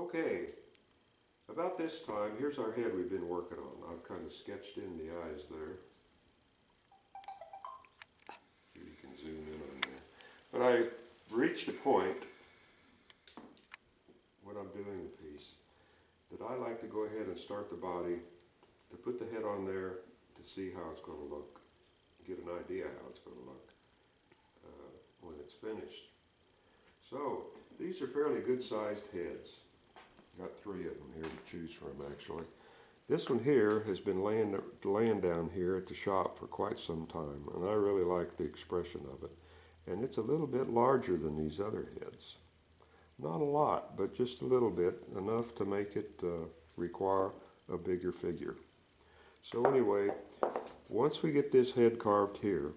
Okay, about this time, here's our head we've been working on. I've kind of sketched in the eyes there. You can zoom in on there. But I reached a point when I'm doing the piece that I like to go ahead and start the body, to put the head on there to see how it's going to look, get an idea how it's going to look when it's finished. So, these are fairly good sized heads. Got 3 of them here to choose from actually. This one here has been laying down here at the shop for quite some time, and I really like the expression of it. And it's a little bit larger than these other heads. Not a lot, but just a little bit, enough to make it require a bigger figure. So anyway, once we get this head carved here,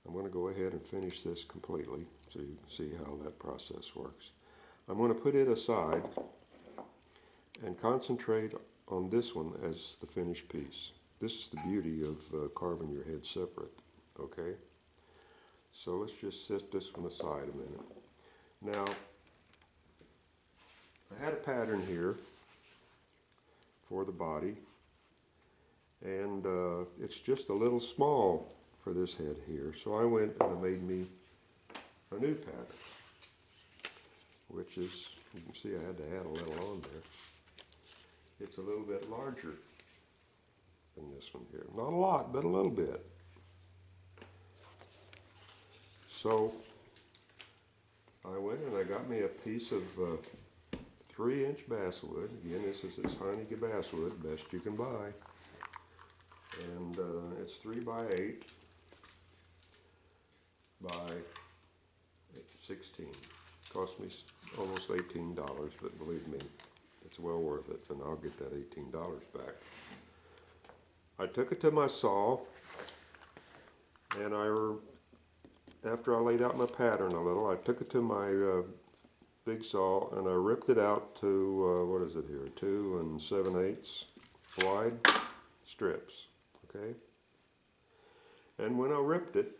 I'm going to go ahead and finish this completely so you can see how that process works. I'm going to put it aside and concentrate on this one as the finished piece. This is the beauty of carving your head separate, okay? So let's just set this one aside a minute. Now, I had a pattern here for the body, and it's just a little small for this head here, so I went and I made me a new pattern, which is, you can see I had to add a little on there. It's a little bit larger than this one here. Not a lot, but a little bit. So I went and I got me a piece of 3-inch basswood. Again, this is this Heineke basswood, best you can buy. And it's 3 by 8 by 16. Cost me almost $18, but believe me, it's well worth it, and I'll get that $18 back. I took it to my saw, and after I laid out my pattern a little, I took it to my big saw, and I ripped it out to, what is it here, 2 7/8 wide strips, okay? And when I ripped it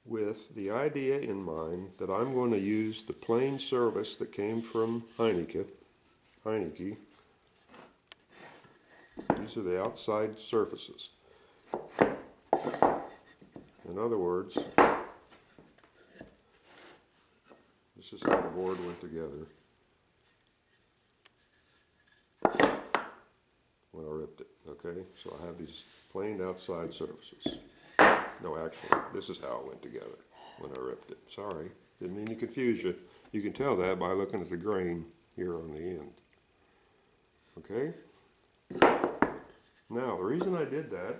with the idea in mind that I'm going to use the plain service that came from Heineke. These are the outside surfaces. In other words, this is how the board went together when I ripped it, okay? So I have these plain outside surfaces. No, actually, this is how it went together when I ripped it. Sorry, didn't mean to confuse you. You can tell that by looking at the grain here on the end. Okay? Now, the reason I did that,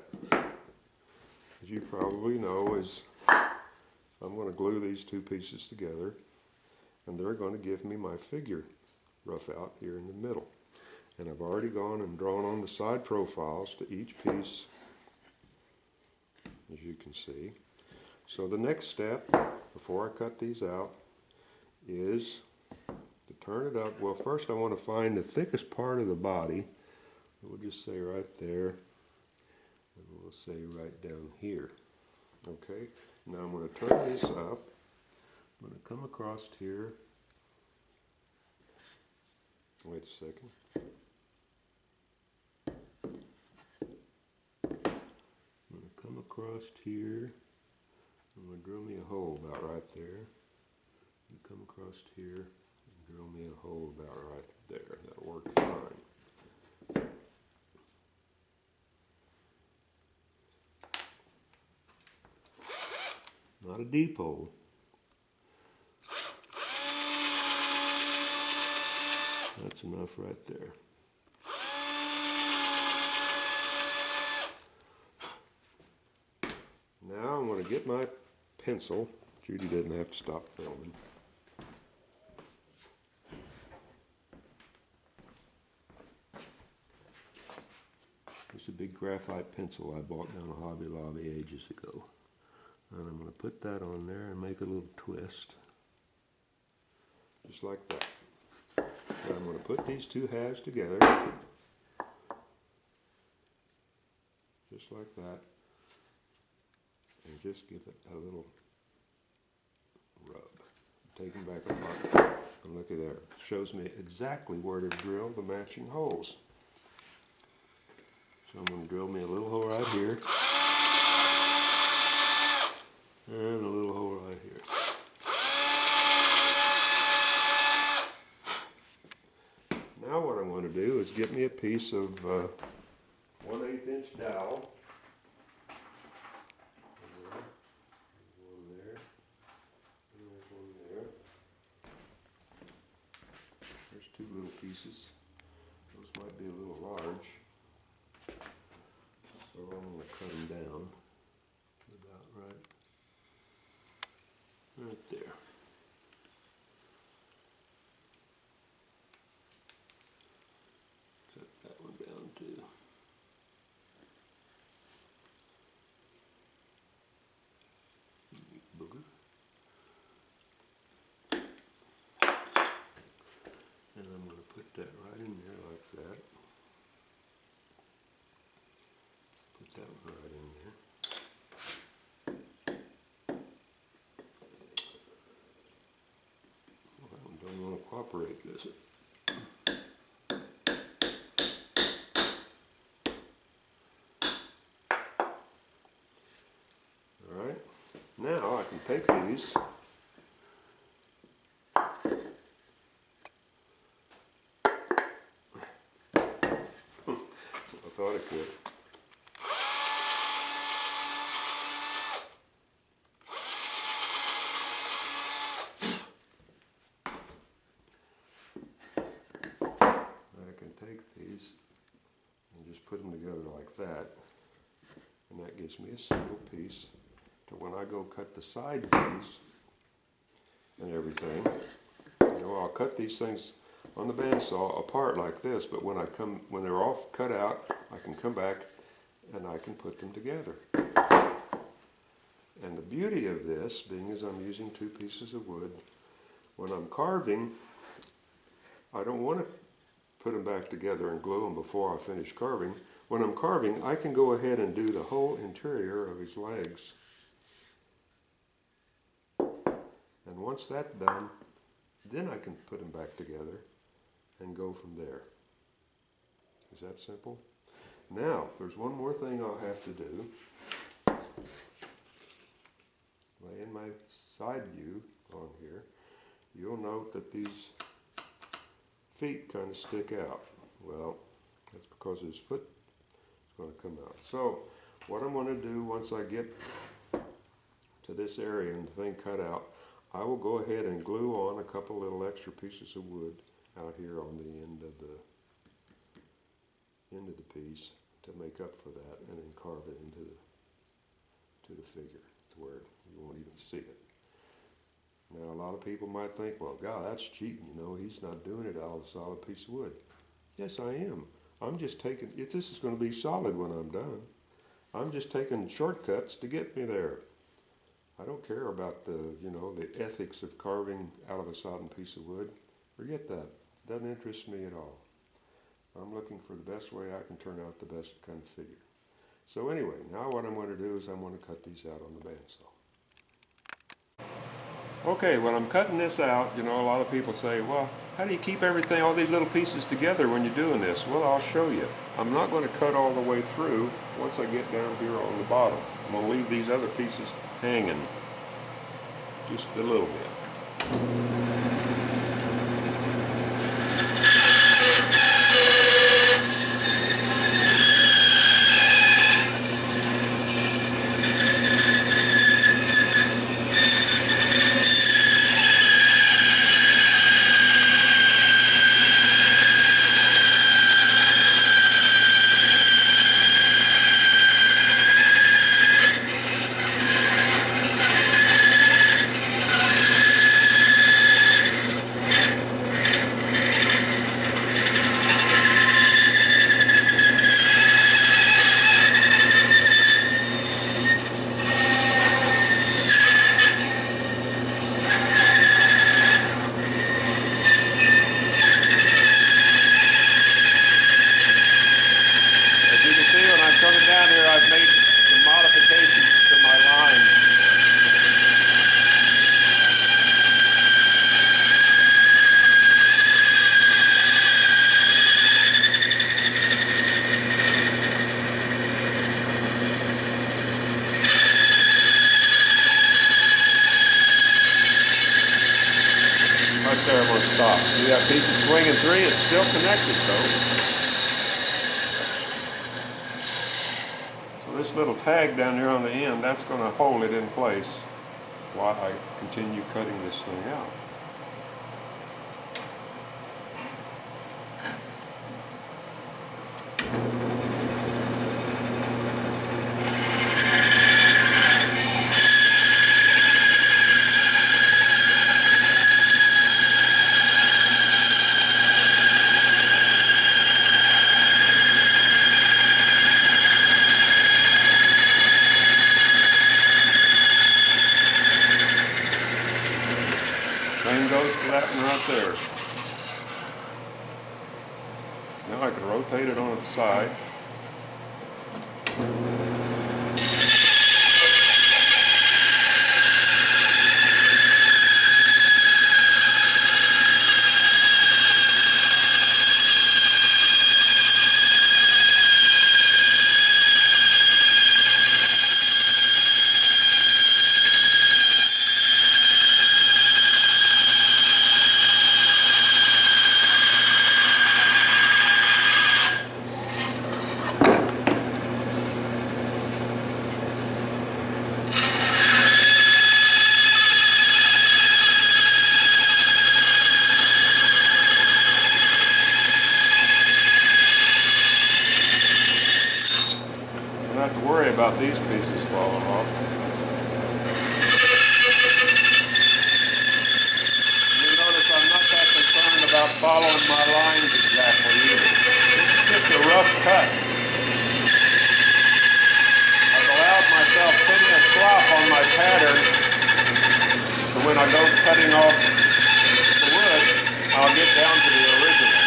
as you probably know, is I'm going to glue these 2 pieces together, and they're going to give me my figure rough out here in the middle. And I've already gone and drawn on the side profiles to each piece, as you can see. So the next step, before I cut these out, is to turn it up. Well, first I want to find the thickest part of the body. We'll just say right there, and we'll say right down here. Okay, now I'm going to turn this up. I'm going to come across here. Wait a second. Come across here. I'm going to drill me a hole about right there. You come across here and drill me a hole about right there. That'll work fine. Not a deep hole. That's enough right there. Now I'm going to get my pencil. Judy didn't have to stop filming. This is a big graphite pencil I bought down at Hobby Lobby ages ago. And I'm going to put that on there and make a little twist. Just like that. And I'm going to put these 2 halves together. Just like that. And just give it a little rub. Take them back apart. And look at there. It shows me exactly where to drill the matching holes. So I'm going to drill me a little hole right here. And a little hole right here. Now what I'm going to do is get me a piece of 1/8 inch dowel. One there. And there's one there. There's two little pieces. Those might be a little large. So I'm going to cut them down to about right there. Cut that one down too. Booger. And I'm going to put that right in there like that. Put that one right in there. Well, that one don't want to cooperate, does it? Alright, now I can take these I thought I could. I can take these and just put them together like that, and that gives me a single piece to when I go cut the side views and everything. You know, I'll cut these things on the bandsaw apart like this, but when they're all cut out, I can come back and I can put them together. And the beauty of this, being as I'm using two pieces of wood, when I'm carving, I don't want to put them back together and glue them before I finish carving. When I'm carving, I can go ahead and do the whole interior of his legs. And once that's done, then I can put them back together and go from there. Is that simple? Now, there's one more thing I'll have to do. In my side view on here, you'll note that these feet kind of stick out. Well, that's because his foot is going to come out. So, what I'm going to do once I get to this area and the thing cut out, I will go ahead and glue on a couple little extra pieces of wood out here on the end of the piece to make up for that, and then carve it into the figure to where you won't even see it. Now, a lot of people might think, well, God, that's cheating, you know, he's not doing it out of a solid piece of wood. Yes, I am. I'm just taking, if this is going to be solid when I'm done, I'm just taking shortcuts to get me there. I don't care about the ethics of carving out of a solid piece of wood. Forget that. It doesn't interest me at all. I'm looking for the best way I can turn out the best kind of figure. So anyway, now what I'm going to do is I'm going to cut these out on the bandsaw. Okay, when I'm cutting this out, a lot of people say, well, how do you keep everything, all these little pieces together when you're doing this? Well, I'll show you. I'm not going to cut all the way through once I get down here on the bottom. I'm going to leave these other pieces hanging just a little bit. piece is swinging 3, it's still connected though. So this little tag down there on the end, that's going to hold it in place while I continue cutting this thing out. Same goes for that one right there. Now I can rotate it on its side. Don't have to worry about these pieces falling off. You notice I'm not that concerned about following my lines exactly either. It's just a rough cut. I've allowed myself plenty of slop on my pattern, so when I go cutting off the wood, I'll get down to the original.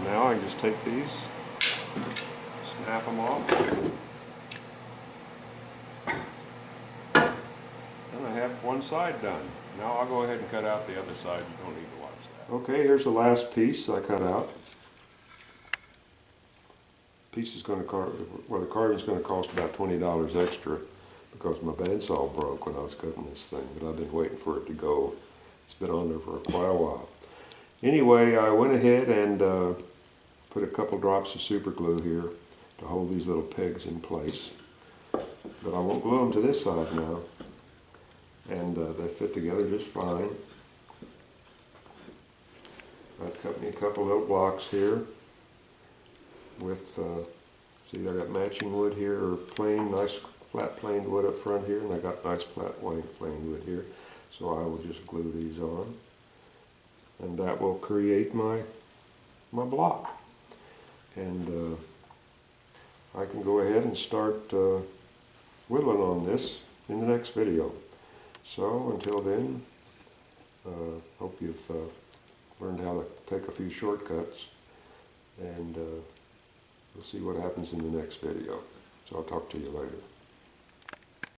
Now I can just take these, snap them off, and I have one side done. Now I'll go ahead and cut out the other side. You don't need to watch that. Okay, here's the last piece I cut out. Piece is going to cost, well, the carving's going to cost about $20 extra because my bandsaw broke when I was cutting this thing, but I've been waiting for it to go. It's been on there for quite a while. Anyway, I went ahead and put a couple drops of super glue here to hold these little pegs in place. But I won't glue them to this side now. And they fit together just fine. I've cut me a couple little blocks here with, see, I got matching wood here, or plain, nice flat planed wood up front here, and I got nice flat planed wood here. So I will just glue these on. And that will create my block. And I can go ahead and start whittling on this in the next video. So until then, hope you've learned how to take a few shortcuts, and we'll see what happens in the next video. So I'll talk to you later.